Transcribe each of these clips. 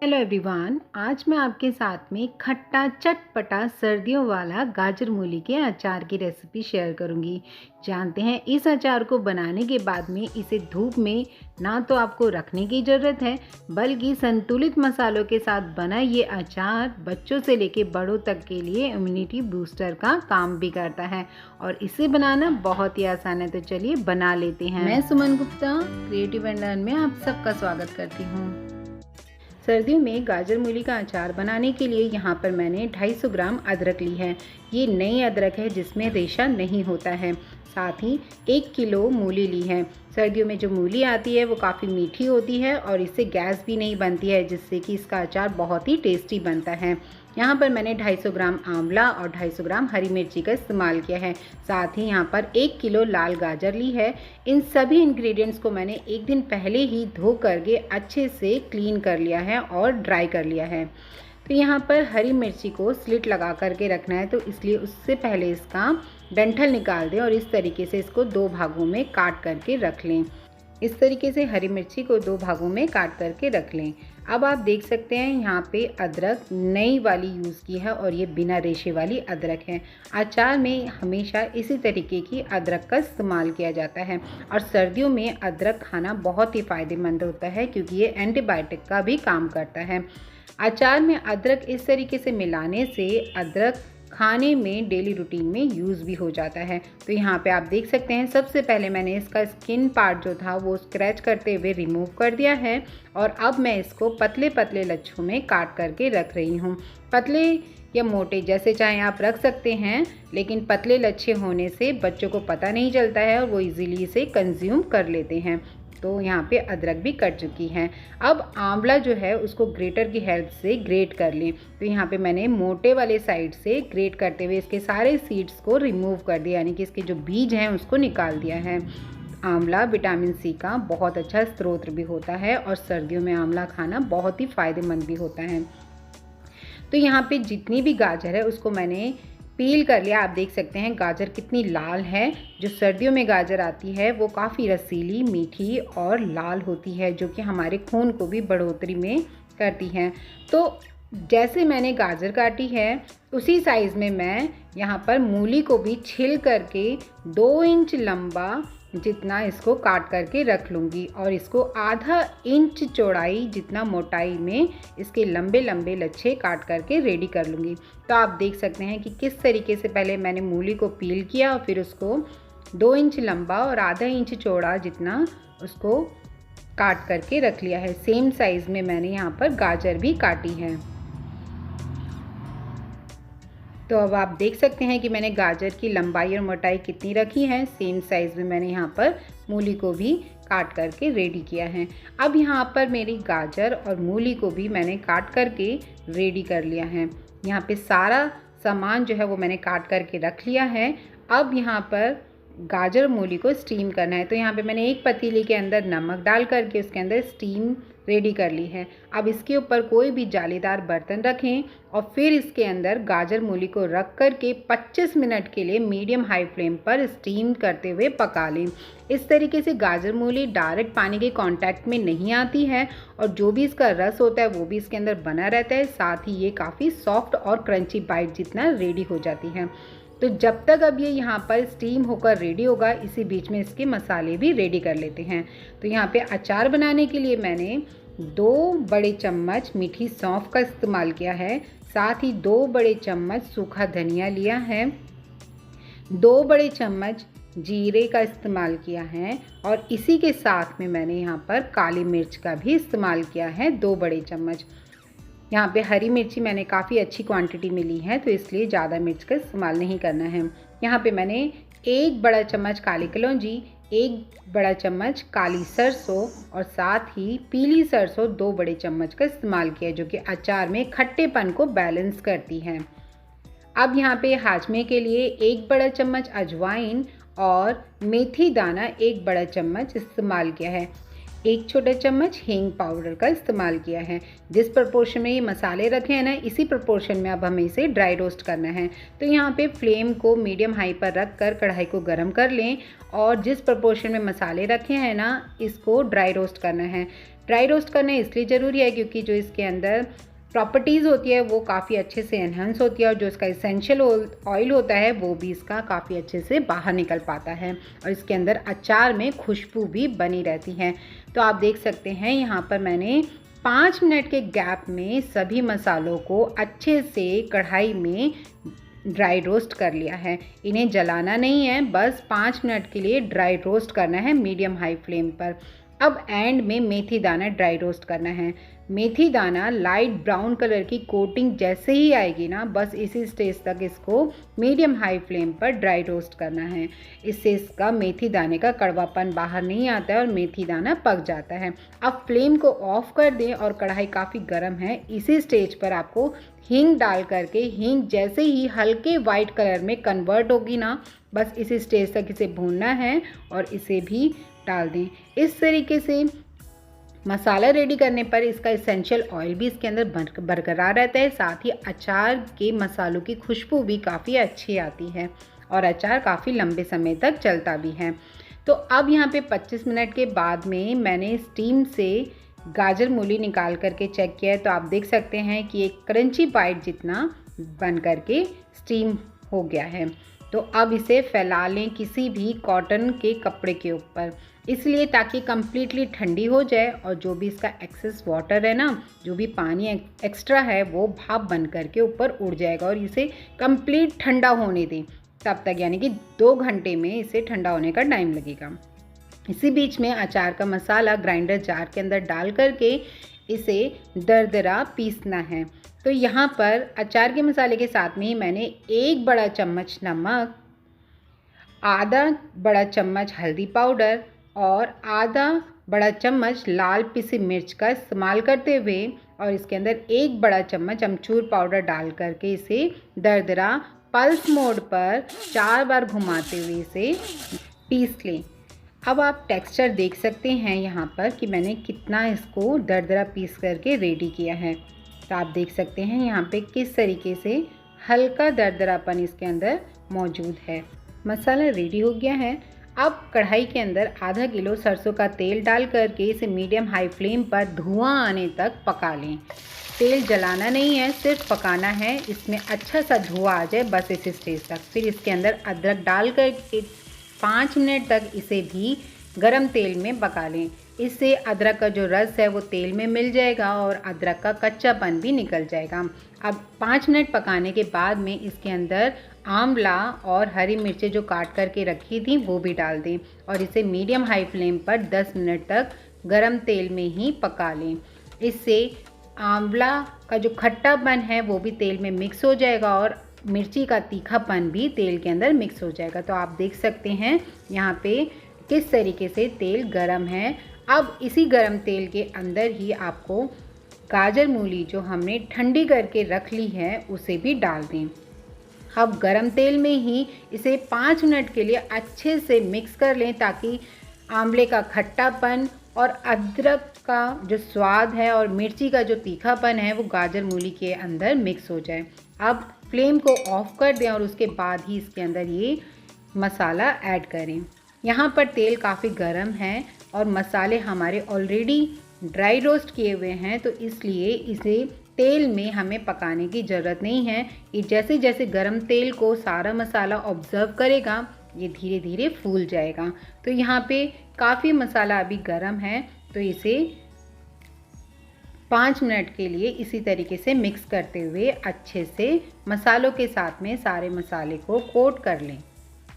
Hello everyone, आज मैं आपके साथ में खट्टा चटपटा सर्दियों वाला गाजर मूली के अचार की रेसिपी शेयर करूंगी। जानते हैं इस अचार को बनाने के बाद में इसे धूप में ना तो आपको रखने की ज़रूरत है, बल्कि संतुलित मसालों के साथ बना ये अचार बच्चों से लेके बड़ों तक के लिए इम्यूनिटी बूस्टर का काम भी करता है और इसे बनाना बहुत ही आसान है। तो चलिए बना लेते हैं। मैं Suman Gupta creative and learn में आप सबका स्वागत करती हूँ। सर्दियों में गाजर मूली का अचार बनाने के लिए यहाँ पर मैंने 250 ग्राम अदरक ली है। ये नई अदरक है जिसमें रेशा नहीं होता है। साथ ही 1 किलो मूली ली है। सर्दियों में जो मूली आती है वो काफ़ी मीठी होती है और इससे गैस भी नहीं बनती है, जिससे कि इसका अचार बहुत ही टेस्टी बनता है। यहाँ पर मैंने 250 ग्राम आंवला और 250 ग्राम हरी मिर्ची का इस्तेमाल किया है। साथ ही यहाँ पर 1 किलो लाल गाजर ली है। इन सभी इंग्रेडिएंट्स को मैंने एक दिन पहले ही धो करके अच्छे से क्लीन कर लिया है और ड्राई कर लिया है। तो यहाँ पर हरी मिर्ची को स्लिट लगा करके रखना है, तो इसलिए उससे पहले इसका डंठल निकाल दें और इस तरीके से इसको 2 भागों में काट करके रख लें। इस तरीके से हरी मिर्ची को 2 भागों में काट करके रख लें। अब आप देख सकते हैं यहाँ पे अदरक नई वाली यूज़ की है और ये बिना रेशे वाली अदरक है। अचार में हमेशा इसी तरीके की अदरक का इस्तेमाल किया जाता है और सर्दियों में अदरक खाना बहुत ही फ़ायदेमंद होता है क्योंकि ये एंटीबायोटिक का भी काम करता है। अचार में अदरक इस तरीके से मिलाने से अदरक खाने में डेली रूटीन में यूज़ भी हो जाता है। तो यहाँ पे आप देख सकते हैं सबसे पहले मैंने इसका स्किन पार्ट जो था वो स्क्रैच करते हुए रिमूव कर दिया है और अब मैं इसको पतले पतले लच्छों में काट करके रख रही हूँ। पतले या मोटे जैसे चाहे आप रख सकते हैं, लेकिन पतले लच्छे होने से बच्चों को पता नहीं चलता है और वो इजीली इसे कंज्यूम कर लेते हैं। तो यहाँ पे अदरक भी कट चुकी है। अब आंवला जो है उसको ग्रेटर की हेल्प से ग्रेट कर लें। तो यहाँ पे मैंने मोटे वाले साइड से ग्रेट करते हुए इसके सारे सीड्स को रिमूव कर दिया, यानी कि इसके जो बीज हैं उसको निकाल दिया है। आंवला विटामिन सी का बहुत अच्छा स्रोत भी होता है और सर्दियों में आंवला खाना बहुत ही फ़ायदेमंद भी होता है। तो यहाँ पे जितनी भी गाजर है उसको मैंने पील कर लिया। आप देख सकते हैं गाजर कितनी लाल है। जो सर्दियों में गाजर आती है वो काफ़ी रसीली, मीठी और लाल होती है, जो कि हमारे खून को भी बढ़ोतरी में करती है। तो जैसे मैंने गाजर काटी है उसी साइज़ में मैं यहाँ पर मूली को भी छिल करके 2 इंच लंबा जितना इसको काट करके रख लूँगी और इसको आधा इंच चौड़ाई जितना मोटाई में इसके लंबे लंबे लच्छे काट करके रेडी कर लूँगी। तो आप देख सकते हैं कि किस तरीके से पहले मैंने मूली को पील किया और फिर उसको 2 इंच लंबा और आधा इंच चौड़ा जितना उसको काट करके रख लिया है। सेम साइज़ में मैंने यहाँ पर गाजर भी काटी है। तो अब आप देख सकते हैं कि मैंने गाजर की लंबाई और मोटाई कितनी रखी है। सेम साइज़ में मैंने यहाँ पर मूली को भी काट करके रेडी किया है। अब यहाँ पर मेरी गाजर और मूली को भी मैंने काट करके रेडी कर लिया है। यहाँ पे सारा सामान जो है वो मैंने काट करके रख लिया है। अब यहाँ पर गाजर मूली को स्टीम करना है। तो यहाँ पे मैंने एक पतीले के अंदर नमक डाल करके उसके अंदर स्टीम रेडी कर ली है। अब इसके ऊपर कोई भी जालीदार बर्तन रखें और फिर इसके अंदर गाजर मूली को रख कर के 25 मिनट के लिए मीडियम हाई फ्लेम पर स्टीम करते हुए पका लें। इस तरीके से गाजर मूली डायरेक्ट पानी के कांटेक्ट में नहीं आती है और जो भी इसका रस होता है वो भी इसके अंदर बना रहता है। साथ ही ये काफ़ी सॉफ्ट और क्रंची बाइट जितना रेडी हो जाती है। तो जब तक अब ये यहाँ पर स्टीम होकर रेडी होगा, इसी बीच में इसके मसाले भी रेडी कर लेते हैं। तो यहाँ पे अचार बनाने के लिए मैंने 2 बड़े चम्मच मीठी सौंफ का इस्तेमाल किया है। साथ ही 2 बड़े चम्मच सूखा धनिया लिया है, 2 बड़े चम्मच जीरे का इस्तेमाल किया है और इसी के साथ में मैंने यहाँ पर काली मिर्च का भी इस्तेमाल किया है 2 बड़े चम्मच। यहाँ पे हरी मिर्ची मैंने काफ़ी अच्छी क्वांटिटी में ली है, तो इसलिए ज़्यादा मिर्च का इस्तेमाल नहीं करना है। यहाँ पे मैंने 1 बड़ा चम्मच काली कलौंजी, 1 बड़ा चम्मच काली सरसों और साथ ही पीली सरसों 2 बड़े चम्मच का इस्तेमाल किया, जो कि अचार में खट्टेपन को बैलेंस करती है। अब यहाँ पे हाजमे के लिए 1 बड़ा चम्मच अजवाइन और मेथी दाना 1 बड़ा चम्मच इस्तेमाल किया है। 1 छोटा चम्मच हींग पाउडर का इस्तेमाल किया है। जिस प्रपोर्शन में ये मसाले रखे हैं ना, इसी प्रपोर्शन में अब हमें इसे ड्राई रोस्ट करना है। तो यहाँ पे फ्लेम को मीडियम हाई पर रख कर कढ़ाई को गर्म कर लें और जिस प्रपोर्शन में मसाले रखे हैं ना, इसको ड्राई रोस्ट करना है। ड्राई रोस्ट करना इसलिए ज़रूरी है क्योंकि जो इसके अंदर प्रॉपर्टीज़ होती है वो काफ़ी अच्छे से एनहांस होती है और जो इसका इसेंशियल ऑयल होता है वो भी इसका काफ़ी अच्छे से बाहर निकल पाता है और इसके अंदर अचार में खुशबू भी बनी रहती है। तो आप देख सकते हैं यहाँ पर मैंने 5 मिनट के गैप में सभी मसालों को अच्छे से कढ़ाई में ड्राई रोस्ट कर लिया है। इन्हें जलाना नहीं है, बस 5 मिनट के लिए ड्राई रोस्ट करना है मीडियम हाई फ्लेम पर। अब एंड में मेथी दाना ड्राई रोस्ट करना है। मेथी दाना लाइट ब्राउन कलर की कोटिंग जैसे ही आएगी ना, बस इसी स्टेज तक इसको मीडियम हाई फ्लेम पर ड्राई रोस्ट करना है। इससे इसका मेथी दाने का कड़वापन बाहर नहीं आता है और मेथी दाना पक जाता है। अब फ्लेम को ऑफ कर दें और कढ़ाई काफ़ी गर्म है। इसी स्टेज पर आपको हींग डाल करके, हींग जैसे ही हल्के वाइट कलर में कन्वर्ट होगी ना, बस इसी स्टेज तक इसे भूनना है और इसे भी डाल दें। इस तरीके से मसाला रेडी करने पर इसका इसेंशियल ऑयल भी इसके अंदर बरकरार रहता है, साथ ही अचार के मसालों की खुशबू भी काफ़ी अच्छी आती है और अचार काफ़ी लंबे समय तक चलता भी है। तो अब यहाँ पे 25 मिनट के बाद में मैंने स्टीम से गाजर मूली निकाल करके चेक किया है, तो आप देख सकते हैं कि एक क्रंची बाइट जितना बन करके स्टीम हो गया है। तो अब इसे फैला लें किसी भी कॉटन के कपड़े के ऊपर, इसलिए ताकि कम्प्लीटली ठंडी हो जाए और जो भी इसका एक्सेस वाटर है ना, जो भी पानी एक्स्ट्रा है वो भाप बन करके ऊपर उड़ जाएगा और इसे कम्प्लीट ठंडा होने दें तब तक, यानी कि 2 घंटे में इसे ठंडा होने का टाइम लगेगा। इसी बीच में अचार का मसाला ग्राइंडर जार के अंदर डाल करके इसे दरदरा पीसना है। तो यहाँ पर अचार के मसाले के साथ में ही मैंने 1 बड़ा चम्मच नमक, आधा बड़ा चम्मच हल्दी पाउडर और आधा बड़ा चम्मच लाल पिसी मिर्च का इस्तेमाल करते हुए और इसके अंदर 1 बड़ा चम्मच अमचूर पाउडर डाल करके इसे दरदरा पल्स मोड पर 4 बार घुमाते हुए इसे पीस लें। अब आप टेक्सचर देख सकते हैं यहाँ पर कि मैंने कितना इसको दरदरा पीस करके रेडी किया है। तो आप देख सकते हैं यहाँ पे किस तरीके से हल्का दरदरापन इसके अंदर मौजूद है। मसाला रेडी हो गया है। अब कढ़ाई के अंदर आधा किलो सरसों का तेल डाल करके इसे मीडियम हाई फ्लेम पर धुआं आने तक पका लें। तेल जलाना नहीं है, सिर्फ पकाना है, इसमें अच्छा सा धुआं आ जाए बस इस स्टेज तक। फिर इसके अंदर अदरक डाल कर 5 मिनट तक इसे भी गरम तेल में पका लें। इससे अदरक का जो रस है वो तेल में मिल जाएगा और अदरक का कच्चापन भी निकल जाएगा। अब 5 मिनट पकाने के बाद में इसके अंदर आंवला और हरी मिर्चें जो काट करके रखी थी वो भी डाल दें और इसे मीडियम हाई फ्लेम पर 10 मिनट तक गरम तेल में ही पका लें। इससे आंवला का जो खट्टापन है वो भी तेल में मिक्स हो जाएगा और मिर्ची का तीखापन भी तेल के अंदर मिक्स हो जाएगा। तो आप देख सकते हैं यहाँ पे किस तरीके से तेल गरम है। अब इसी गरम तेल के अंदर ही आपको गाजर मूली जो हमने ठंडी करके रख ली है उसे भी डाल दें। अब गरम तेल में ही इसे 5 मिनट के लिए अच्छे से मिक्स कर लें ताकि आंवले का खट्टापन और अदरक का जो स्वाद है और मिर्ची का जो तीखापन है वो गाजर मूली के अंदर मिक्स हो जाए। अब फ्लेम को ऑफ कर दें और उसके बाद ही इसके अंदर ये मसाला ऐड करें। यहाँ पर तेल काफ़ी गर्म है और मसाले हमारे ऑलरेडी ड्राई रोस्ट किए हुए हैं, तो इसलिए इसे तेल में हमें पकाने की ज़रूरत नहीं है। ये जैसे जैसे गरम तेल को सारा मसाला ऑब्ज़र्व करेगा ये धीरे धीरे फूल जाएगा। तो यहाँ पे काफ़ी मसाला अभी गरम है, तो इसे 5 मिनट के लिए इसी तरीके से मिक्स करते हुए अच्छे से मसालों के साथ में सारे मसाले को कोट कर लें।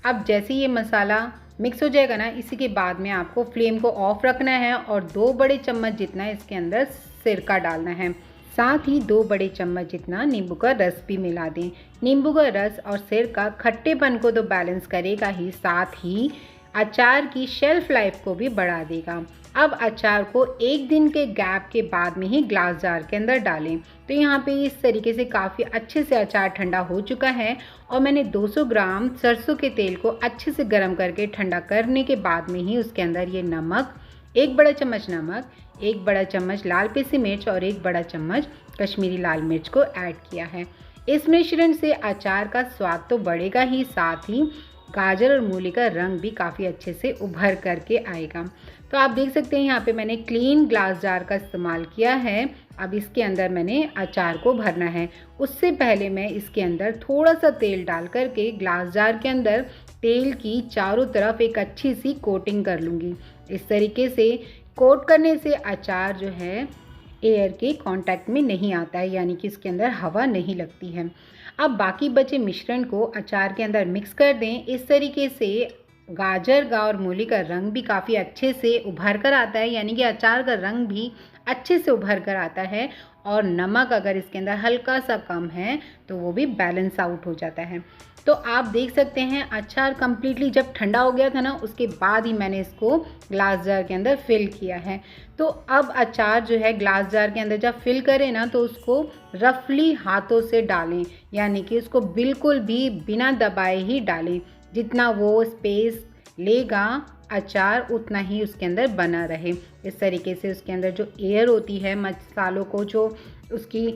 अब जैसे ये मसाला मिक्स हो जाएगा ना, इसी के बाद में आपको फ्लेम को ऑफ रखना है और 2 बड़े चम्मच जितना इसके अंदर सिरका डालना है। साथ ही 2 बड़े चम्मच जितना नींबू का रस भी मिला दें। नींबू का रस और सिरका खट्टेपन को तो बैलेंस करेगा ही, साथ ही अचार की शेल्फ लाइफ को भी बढ़ा देगा। अब अचार को 1 दिन के गैप के बाद में ही ग्लास जार के अंदर डालें। तो यहाँ पे इस तरीके से काफ़ी अच्छे से अचार ठंडा हो चुका है और मैंने 200 ग्राम सरसों के तेल को अच्छे से गर्म करके ठंडा करने के बाद में ही उसके अंदर ये नमक, 1 बड़ा चम्मच नमक, 1 बड़ा चम्मच लाल पिसी मिर्च और 1 बड़ा चम्मच कश्मीरी लाल मिर्च को ऐड किया है। इस मिश्रण से अचार का स्वाद तो बढ़ेगा ही, साथ ही गाजर और मूली का रंग भी काफ़ी अच्छे से उभर करके आएगा। तो आप देख सकते हैं यहाँ पे मैंने क्लीन ग्लास जार का इस्तेमाल किया है। अब इसके अंदर मैंने अचार को भरना है। उससे पहले मैं इसके अंदर थोड़ा सा तेल डाल करके ग्लास जार के अंदर तेल की चारों तरफ एक अच्छी सी कोटिंग कर लूँगी। इस तरीके से कोट करने से अचार जो है एयर के कांटेक्ट में नहीं आता है, यानी कि इसके अंदर हवा नहीं लगती है। अब बाकी बचे मिश्रण को अचार के अंदर मिक्स कर दें। इस तरीके से गाजर और मूली का रंग भी काफ़ी अच्छे से उभर कर आता है, यानी कि अचार का रंग भी अच्छे से उभर कर आता है। और नमक अगर इसके अंदर हल्का सा कम है तो वो भी बैलेंस आउट हो जाता है। तो आप देख सकते हैं अचार कम्प्लीटली जब ठंडा हो गया था ना, उसके बाद ही मैंने इसको ग्लास जार के अंदर फिल किया है। तो अब अचार जो है ग्लास जार के अंदर जब फिल करें ना, तो उसको रफली हाथों से डालें, यानी कि उसको बिल्कुल भी बिना दबाए ही डालें। जितना वो स्पेस लेगा अचार उतना ही उसके अंदर बना रहे। इस तरीके से उसके अंदर जो एयर होती है, मसालों को जो उसकी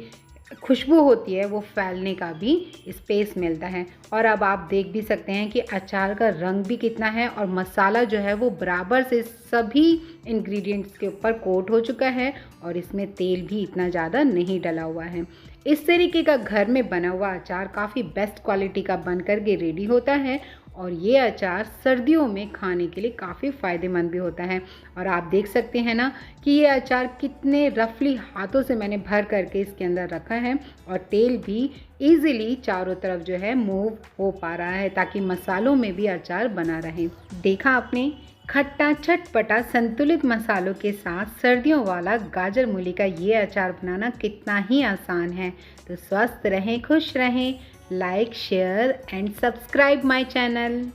खुशबू होती है, वो फैलने का भी स्पेस मिलता है। और अब आप देख भी सकते हैं कि अचार का रंग भी कितना है और मसाला जो है वो बराबर से सभी इंग्रेडिएंट्स के ऊपर कोट हो चुका है और इसमें तेल भी इतना ज़्यादा नहीं डला हुआ है। इस तरीके का घर में बना हुआ अचार काफ़ी बेस्ट क्वालिटी का बन कर के रेडी होता है और ये अचार सर्दियों में खाने के लिए काफ़ी फ़ायदेमंद भी होता है। और आप देख सकते हैं ना कि ये अचार कितने रफली हाथों से मैंने भर करके इसके अंदर रखा है और तेल भी इजीली चारों तरफ जो है मूव हो पा रहा है, ताकि मसालों में भी अचार बना रहे। देखा आपने, खट्टा चटपटा संतुलित मसालों के साथ सर्दियों वाला गाजर मूली का ये अचार बनाना कितना ही आसान है। तो स्वस्थ रहें, खुश रहें, like, share and subscribe my channel.